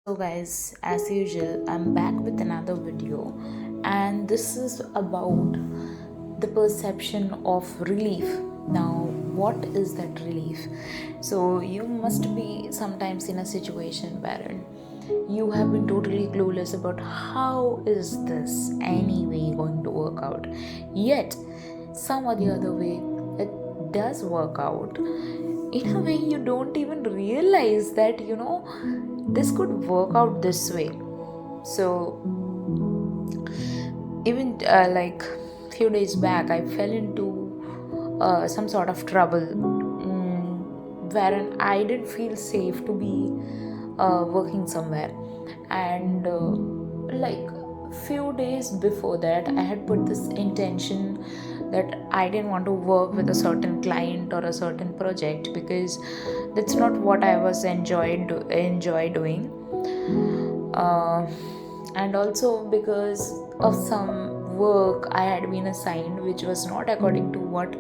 So, guys, as usual, I'm back with another video, and this is about the perception of relief. Now, what is that relief? So, you must be sometimes in a situation wherein you have been totally clueless about how is this anyway going to work out, yet some or the other way it does work out in a way you don't even realize that this could work out this way. So even like few days back I fell into some sort of trouble, wherein I didn't feel safe to be working somewhere. And like few days before that I had put this intention that I didn't want to work with a certain client or a certain project because that's not what I was enjoy doing. uh, and also because of some work I had been assigned which was not according to what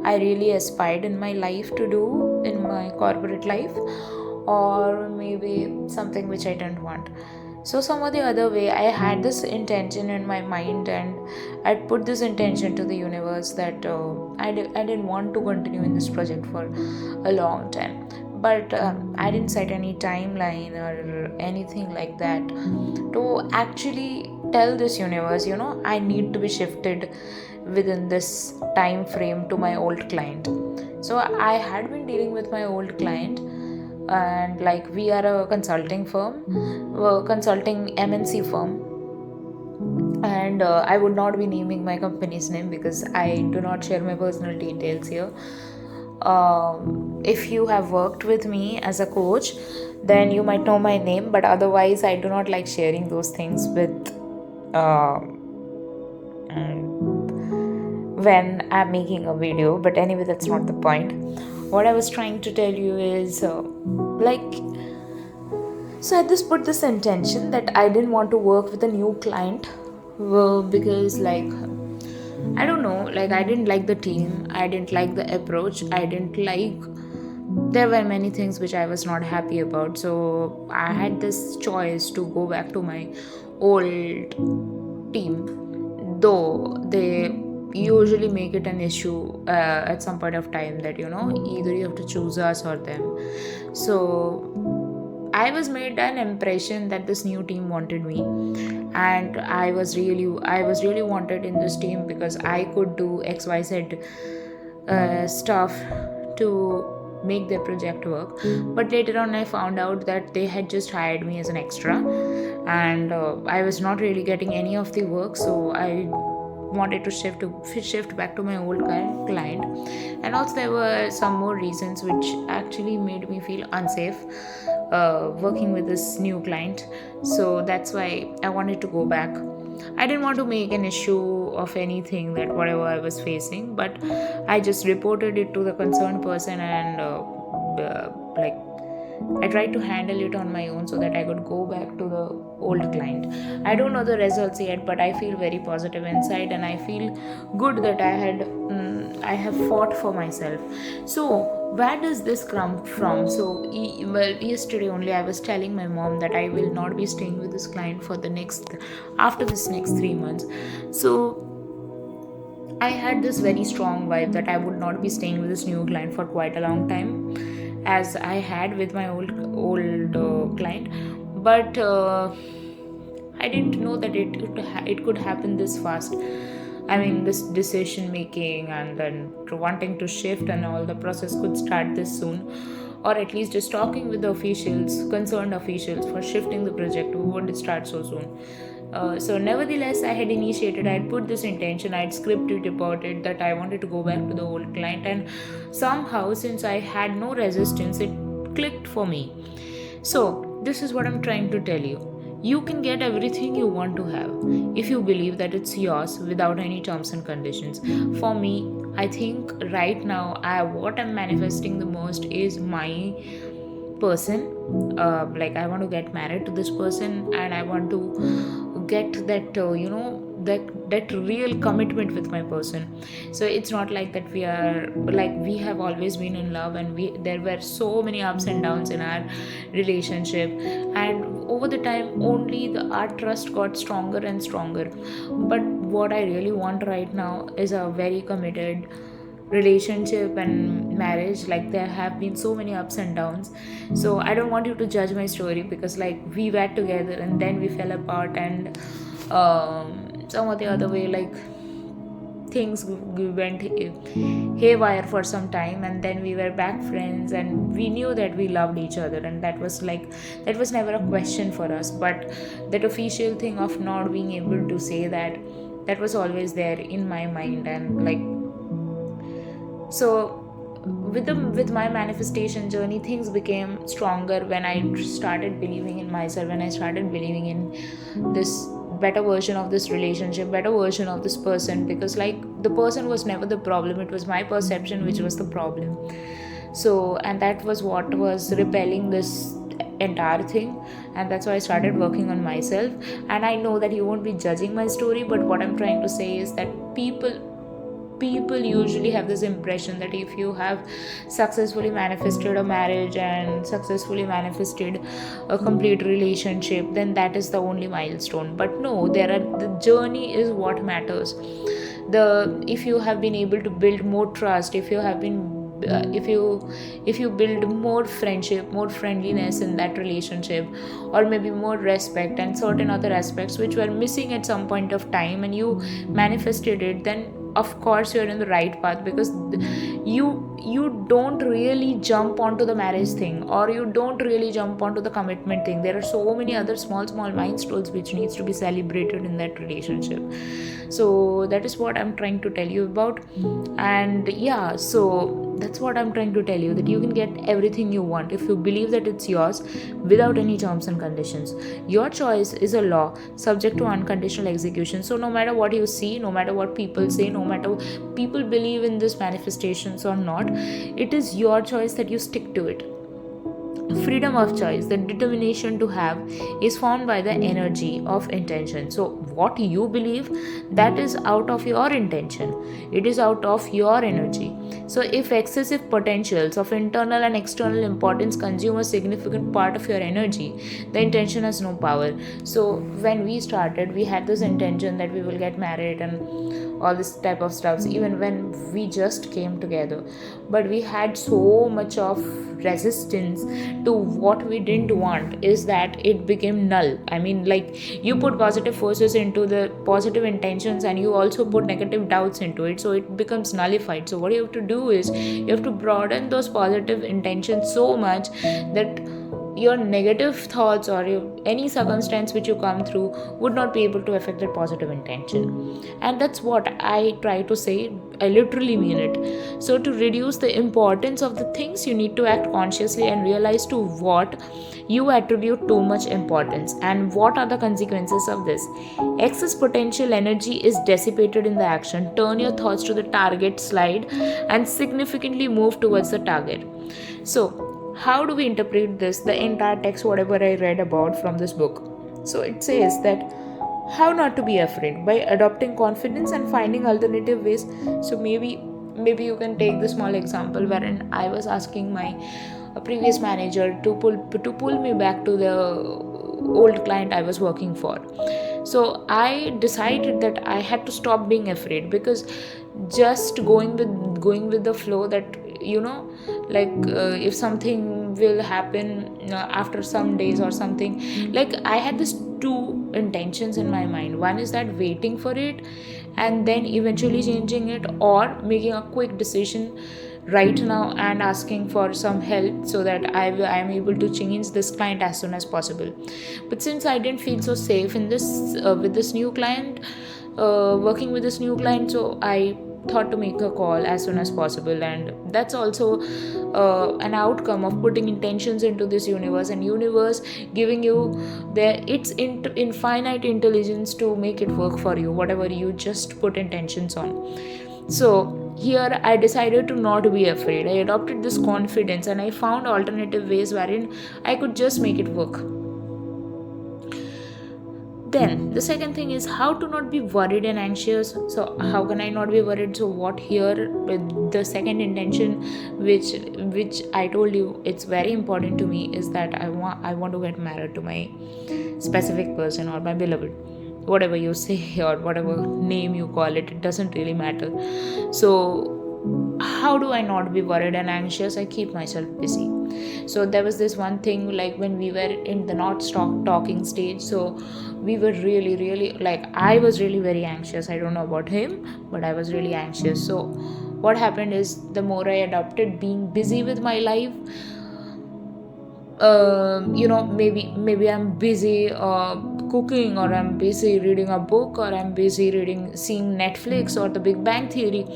I really aspired in my life to do in my corporate life, or maybe something which I didn't want. So some or the other way I had this intention in my mind, and I'd put this intention to the universe that I didn't want to continue in this project for a long time. But I didn't set any timeline or anything like that to actually tell this universe, I need to be shifted within this time frame to my old client. So I had been dealing with my old client, and like we are a consulting firm, consulting MNC firm. And I would not be naming my company's name because I do not share my personal details here. If you have worked with me as a coach, then you might know my name, but otherwise I do not like sharing those things with uh, when I'm making a video. But anyway, that's not the point. What I was trying to tell you is like so I just put this intention that I didn't want to work with a new client, because like I don't know, like I didn't like the team, I didn't like the approach, I didn't like, there were many things which I was not happy about. So I had this choice to go back to my old team, though they usually make it an issue at some point of time that either you have to choose us or them. So I was made an impression that this new team wanted me, and I was really wanted in this team because I could do XYZ stuff to make their project work. But later on I found out that they had just hired me as an extra, and I was not really getting any of the work. So I wanted to shift back to my old client. And also there were some more reasons which actually made me feel unsafe working with this new client. So that's why I wanted to go back. I didn't want to make an issue of anything, that whatever I was facing, but I just reported it to the concerned person, and like I tried to handle it on my own so that I could go back to the old client. I don't know the results yet, but I feel very positive inside, and I feel good that I have fought for myself. So where does this come from? So well, yesterday only I was telling my mom that I will not be staying with this client for the next after this next 3 months. So I had this very strong vibe that I would not be staying with this new client for quite a long time, as I had with my old client. But I didn't know that it could happen this fast. I mean, this decision making and then wanting to shift and all the process could start this soon, or at least just talking with the concerned officials for shifting the project would start so soon. So nevertheless I had initiated, I had put this intention, I had scripted about it that I wanted to go back to the old client. And somehow, since I had no resistance, it clicked for me. So this is what I'm trying to tell you: you can get everything you want to have if you believe that it's yours without any terms and conditions. For me, I think right now what I'm manifesting the most is my person. Like I want to get married to this person, and I want to get that that real commitment with my person. So it's not like that we are like we have always been in love, and we there were so many ups and downs in our relationship, and over the time only our trust got stronger and stronger. But what I really want right now is a very committed relationship and marriage. Like, there have been so many ups and downs, so I don't want you to judge my story, because like we were together and then we fell apart, and some or the other way, like things went haywire for some time, and then we were back friends, and we knew that we loved each other, and that was never a question for us. But that official thing of not being able to say that, that was always there in my mind. And like, so with my manifestation journey, things became stronger when I started believing in myself, when I started believing in this better version of this relationship, better version of this person. Because like, the person was never the problem, it was my perception which was the problem. So, and that was what was repelling this entire thing, and that's why I started working on myself. And I know that you won't be judging my story, but what I'm trying to say is that people usually have this impression that if you have successfully manifested a marriage and successfully manifested a complete relationship, then that is the only milestone. But no, the journey is what matters. If you have been able to build more trust, if you have been if you build more friendship, more friendliness in that relationship, or maybe more respect and certain other aspects which were missing at some point of time, and you manifested it, then of course you're in the right path. Because you don't really jump onto the marriage thing, or you don't really jump onto the commitment thing. There are so many other small milestones which needs to be celebrated in that relationship. So that is what I'm trying to tell you about. And yeah, so that's what I'm trying to tell you, that you can get everything you want if you believe that it's yours, without any terms and conditions. Your choice is a law subject to unconditional execution. So no matter what you see, no matter what people say, no matter people believe in this manifestations or not, it is your choice that you stick to it. Freedom of choice, the determination to have, is formed by the energy of intention. So what you believe, that is out of your intention, it is out of your energy. So if excessive potentials of internal and external importance consume a significant part of your energy, the intention has no power. So when we started, we had this intention that we will get married and all this type of stuff, even when we just came together. But we had so much of resistance to what we didn't want, is that it became null. I mean, like, you put positive forces into the positive intentions, and you also put negative doubts into it, so it becomes nullified. So what you have to do is, you have to broaden those positive intentions so much that your negative thoughts or any circumstance which you come through would not be able to affect that positive intention. And that's what I try to say. I literally mean it. So to reduce the importance of the things, you need to act consciously and realize to what you attribute too much importance, and what are the consequences of this. Excess potential energy is dissipated in the action. Turn your thoughts to the target slide and significantly move towards the target. So how do we interpret this, the entire text, whatever I read about from this book? So it says that how not to be afraid by adopting confidence and finding alternative ways. So maybe you can take the small example wherein I was asking my previous manager to pull me back to the old client I was working for. So I decided that I had to stop being afraid, because just going with the flow, that like if something will happen after some days or something, like I had this two intentions in my mind. One is that waiting for it and then eventually changing it, or making a quick decision right now and asking for some help so that I am able to change this client as soon as possible. But since I didn't feel so safe in this with this new client, working with this new client, so I thought to make a call as soon as possible. And that's also an outcome of putting intentions into this universe, and universe giving you its infinite intelligence to make it work for you, whatever you just put intentions on. So here I decided to not be afraid. I adopted this confidence, and I found alternative ways wherein I could just make it work. Then the second thing is how to not be worried and anxious. So how can I not be worried? So what here the second intention, which I told you it's very important to me, is that I want to get married to my specific person or my beloved, whatever you say or whatever name you call it, it doesn't really matter. So how do I not be worried and anxious? I keep myself busy. So there was this one thing, like when we were in the not stop talking stage, so we were really like, I was really very anxious. I don't know about him, but I was really anxious. So what happened is, the more I adopted being busy with my life, maybe I'm busy cooking, or I'm busy reading a book, or I'm busy seeing Netflix or the Big Bang Theory.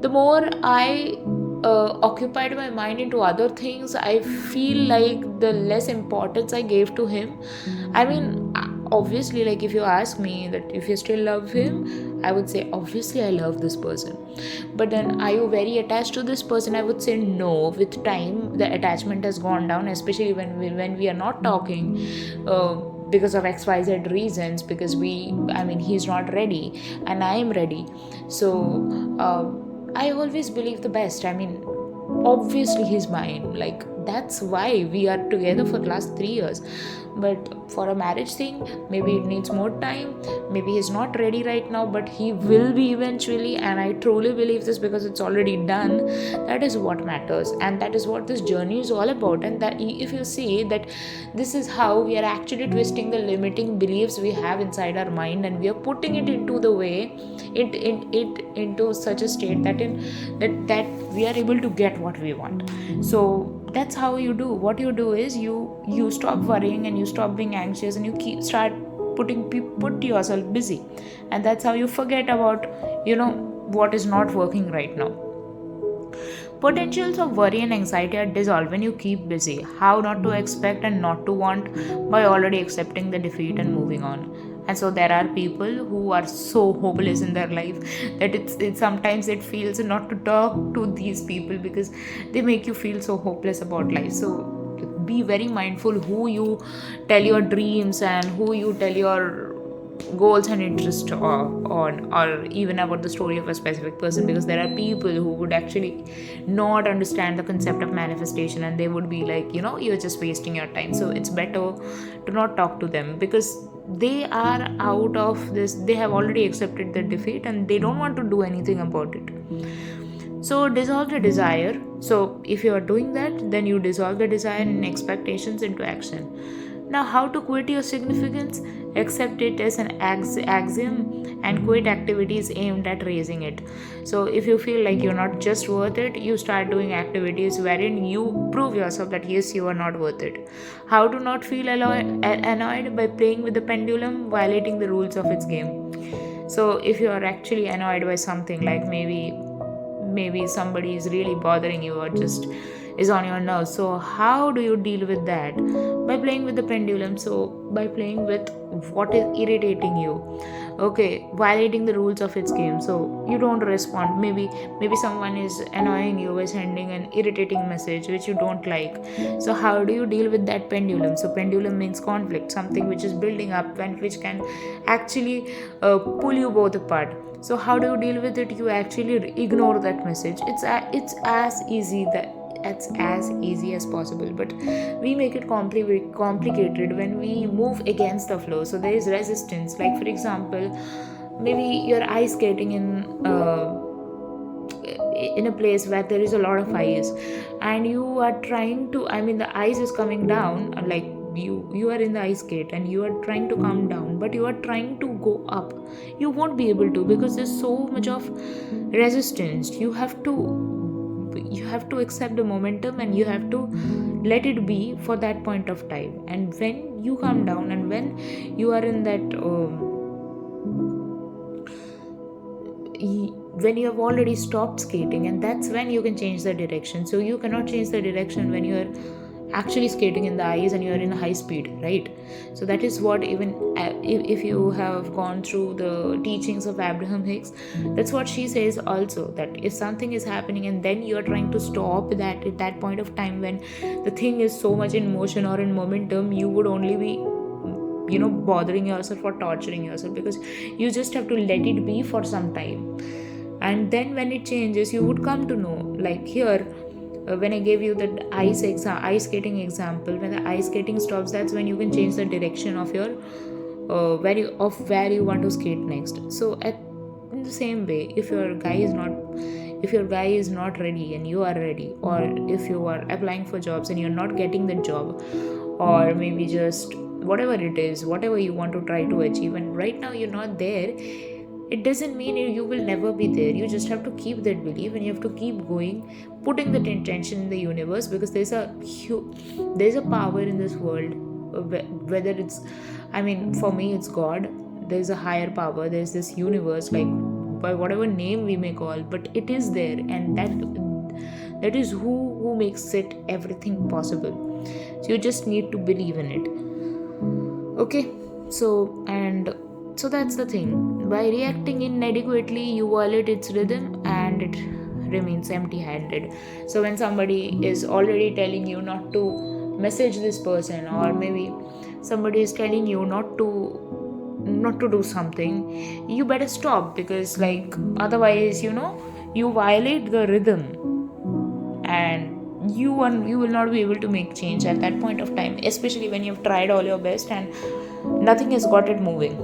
The more I occupied my mind into other things, I feel like the less importance I gave to him. I mean, obviously, like if you ask me that if you still love him, I would say obviously I love this person. But then, are you very attached to this person? I would say no. With time, the attachment has gone down, especially when we are not talking. Because of XYZ reasons, because he's not ready and I am ready. So I always believe the best. Obviously he's mine. Like, that's why we are together for the last 3 years. But for a marriage thing, maybe it needs more time. Maybe he's not ready right now, but he will be eventually. And I truly believe this because it's already done. That is what matters, and that is what this journey is all about. And that, if you see that, this is how we are actually twisting the limiting beliefs we have inside our mind, and we are putting it into the way, into such a state that we are able to get what we want. So that's how you do. What you do is you stop worrying and you stop being anxious, and you start put yourself busy, and that's how you forget about what is not working right now. Potentials of worry and anxiety are dissolved when you keep busy. How not to expect and not to want, by already accepting the defeat and moving on. And so there are people who are so hopeless in their life that it sometimes it feels not to talk to these people, because they make you feel so hopeless about life. So be very mindful who you tell your dreams and who you tell your goals and interest on, or even about the story of a specific person, because there are people who would actually not understand the concept of manifestation, and they would be like, you're just wasting your time. So it's better to not talk to them, because they are out of this. They have already accepted their defeat and they don't want to do anything about it. So dissolve the desire. So if you are doing that, then you dissolve the desire and expectations into action. Now, how to quit your significance? Accept it as an axiom and quit activities aimed at raising it. So if you feel like you're not just worth it, you start doing activities wherein you prove yourself that yes, you are not worth it. How to not feel annoyed? By playing with the pendulum, violating the rules of its game. So if you are actually annoyed by something, like maybe somebody is really bothering you or just is on your nerves, so how do you deal with that? By playing with the pendulum. So by playing with what is irritating you, okay, violating the rules of its game. So you don't respond. Maybe someone is annoying you by sending an irritating message which you don't like. So how do you deal with that pendulum? So pendulum means conflict, something which is building up and which can actually pull you both apart. So how do you deal with it? You actually ignore that message. It's as easy that it's as easy as possible, but we make it complicated when we move against the flow. So there is resistance. Like for example, maybe you're ice skating in a place where there is a lot of ice, and you are trying to, the ice is coming down, like you are in the ice skate and you are trying to come down, but you are trying to go up. You won't be able to, because there's so much of resistance. You have to accept the momentum, and you have to let it be for that point of time. And when you come down, and when you are in that when you have already stopped skating, and that's when you can change the direction. So you cannot change the direction when you are actually skating in the ice and you are in high speed, right? So that is what, even if you have gone through the teachings of Abraham Hicks, that's what she says also, that if something is happening and then you are trying to stop that at that point of time when the thing is so much in motion or in momentum, you would only be bothering yourself or torturing yourself, because you just have to let it be for some time. And then when it changes, you would come to know. Like here, when I gave you the ice skating example, when the ice skating stops, that's when you can change the direction of your where you want to skate next. So in the same way, if your guy is not ready and you are ready, or if you are applying for jobs and you're not getting the job, or maybe just whatever it is, whatever you want to try to achieve, and right now you're not there, it doesn't mean you will never be there. You just have to keep that belief, and you have to keep going, putting that intention in the universe, because there's a power in this world, whether it's, I mean, for me it's God. There's a higher power, there's this universe, like by whatever name we may call, but it is there, and that is who makes it everything possible. So you just need to believe in it. Okay, so that's the thing. By reacting inadequately, you violate its rhythm, and it remains empty handed. So when somebody is already telling you not to message this person, or maybe somebody is telling you not to do something, you better stop, because like otherwise you violate the rhythm, and you will not be able to make change at that point of time, especially when you've tried all your best and nothing has got it moving.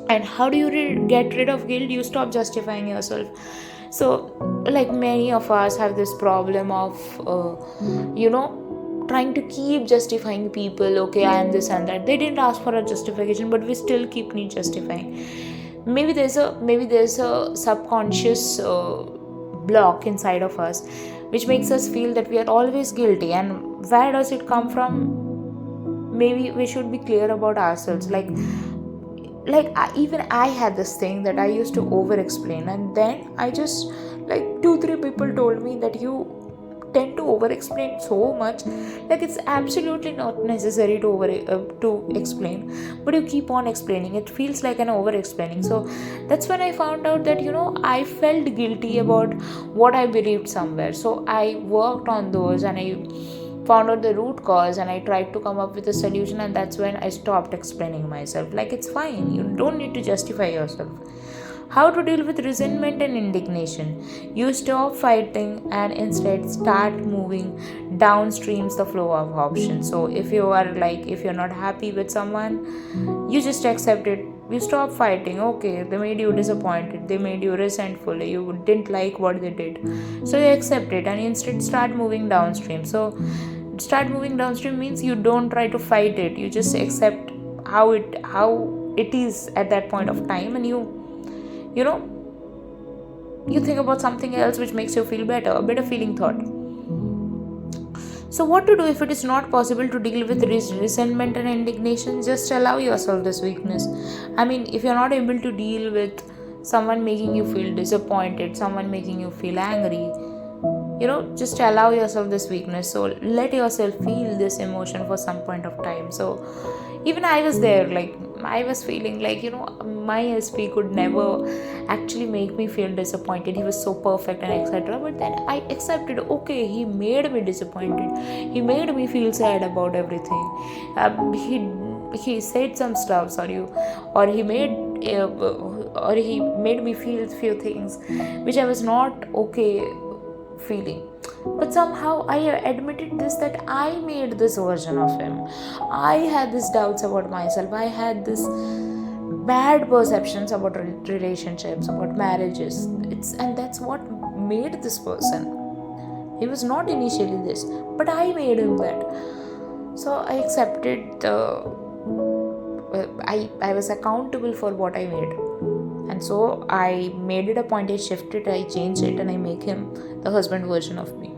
And how do you get rid of guilt? You stop justifying yourself. So like many of us have this problem of trying to keep justifying people. Okay, I am this and that. They didn't ask for a justification, but we still keep need justifying. Maybe there's a subconscious block inside of us, which makes us feel that we are always guilty. And where does it come from? Maybe we should be clear about ourselves. Even I had this thing that I used to over explain, and then I just, like, 2-3 people told me that you tend to over explain so much, like it's absolutely not necessary to explain, but you keep on explaining. It feels like an over explaining. So that's when I found out that I felt guilty about what I believed somewhere. So I worked on those, and I found out the root cause, and I tried to come up with a solution, and that's when I stopped explaining myself. Like, it's fine, you don't need to justify yourself. How to deal with resentment and indignation? You stop fighting and instead start moving downstreams the flow of options. So if you're not happy with someone, you just accept it. You stop fighting. Okay, they made you disappointed, they made you resentful, you didn't like what they did, so you accept it and instead start moving downstream. So start moving downstream means you don't try to fight it, you just accept how it is at that point of time, and you think about something else which makes you feel better, a better feeling thought. So what to do if it is not possible to deal with resentment and indignation? Just allow yourself this weakness. I mean, if you're not able to deal with someone making you feel disappointed, someone making you feel angry, just allow yourself this weakness. So let yourself feel this emotion for some point of time. So even I was there, like I was feeling like my SP could never actually make me feel disappointed. He was so perfect and etc. But then I accepted, okay, he made me disappointed, he made me feel sad about everything. He said some stuff, or he made me feel few things which I was not okay feeling. But somehow I admitted this, that I made this version of him. I had these doubts about myself. I had this bad perceptions about relationships, about marriages. And that's what made this person. He was not initially this, but I made him that. So I accepted I was accountable for what I made. And so I made it a point, I shifted, I changed it, and I make him the husband version of me.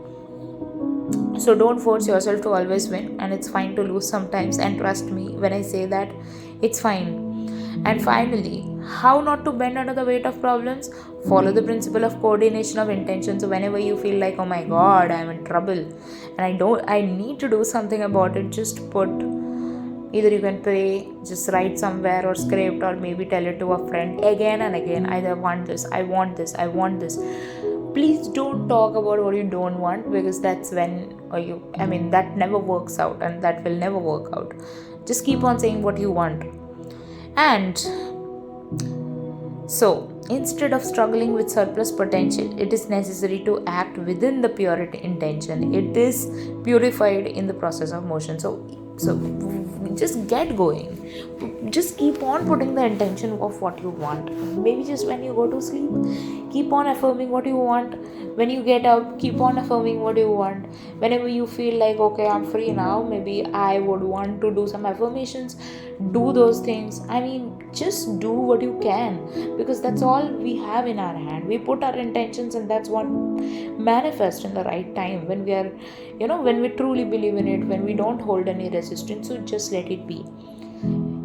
So don't force yourself to always win, and it's fine to lose sometimes. And trust me when I say that, it's fine. And finally, how not to bend under the weight of problems? Follow the principle of coordination of intention. So whenever you feel like, oh my god, I'm in trouble and I need to do something about it, just put, either you can pray, just write somewhere or script, or maybe tell it to a friend again and again. I want this, I want this, I want this. Please don't talk about what you don't want, because that's when that never works out, and that will never work out. Just keep on saying what you want. And so, instead of struggling with surplus potential, it is necessary to act within the pure intention. It is purified in the process of motion. So just get going. Just keep on putting the intention of what you want. Maybe just when you go to sleep, keep on affirming what you want. When you get up, keep on affirming what you want. Whenever you feel like, okay, I'm free now, maybe I would want to do some affirmations, do those things. I mean, just do what you can, because that's all we have in our hand. We put our intentions, and that's what manifest in the right time, when we are, when we truly believe in it, when we don't hold any resistance. So just let it be.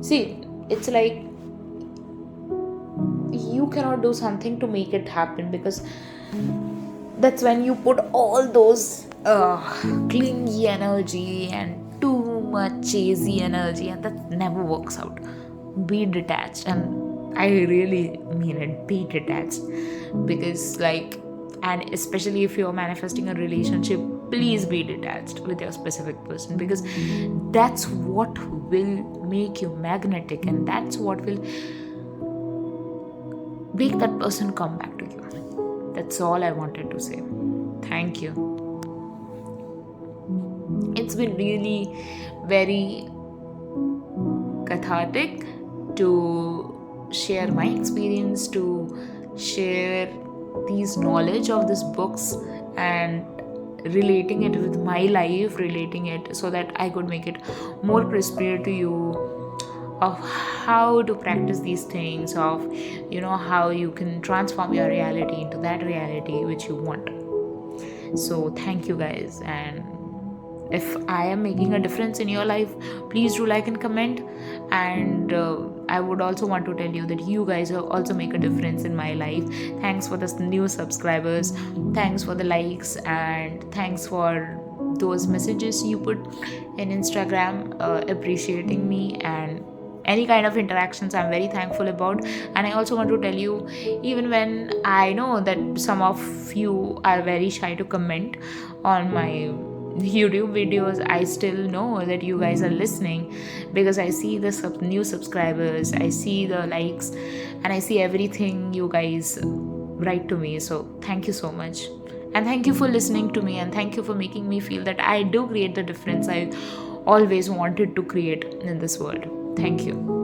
See, it's like you cannot do something to make it happen, because that's when you put all those clingy energy and too much chasey energy, and that never works out. Be detached, and I really mean it, be detached. Because and especially if you're manifesting a relationship, please be detached with your specific person, because that's what will make you magnetic, and that's what will make that person come back to you. That's all I wanted to say. Thank you. It's been really very cathartic to share my experience, to share these knowledge of these books, and relating it with my life, relating it so that I could make it more crisper to you, of how to practice these things, of how you can transform your reality into that reality which you want. So thank you guys, and if I am making a difference in your life, please do like and comment. And I would also want to tell you that you guys also make a difference in my life. Thanks for the new subscribers, thanks for the likes, and thanks for those messages you put in Instagram appreciating me, and any kind of interactions I'm very thankful about. And I also want to tell you, even when I know that some of you are very shy to comment on my YouTube videos, I still know that you guys are listening, because I see the new subscribers, I see the likes, and I see everything you guys write to me. So thank you so much, and thank you for listening to me, and thank you for making me feel that I do create the difference I always wanted to create in this world. Thank you.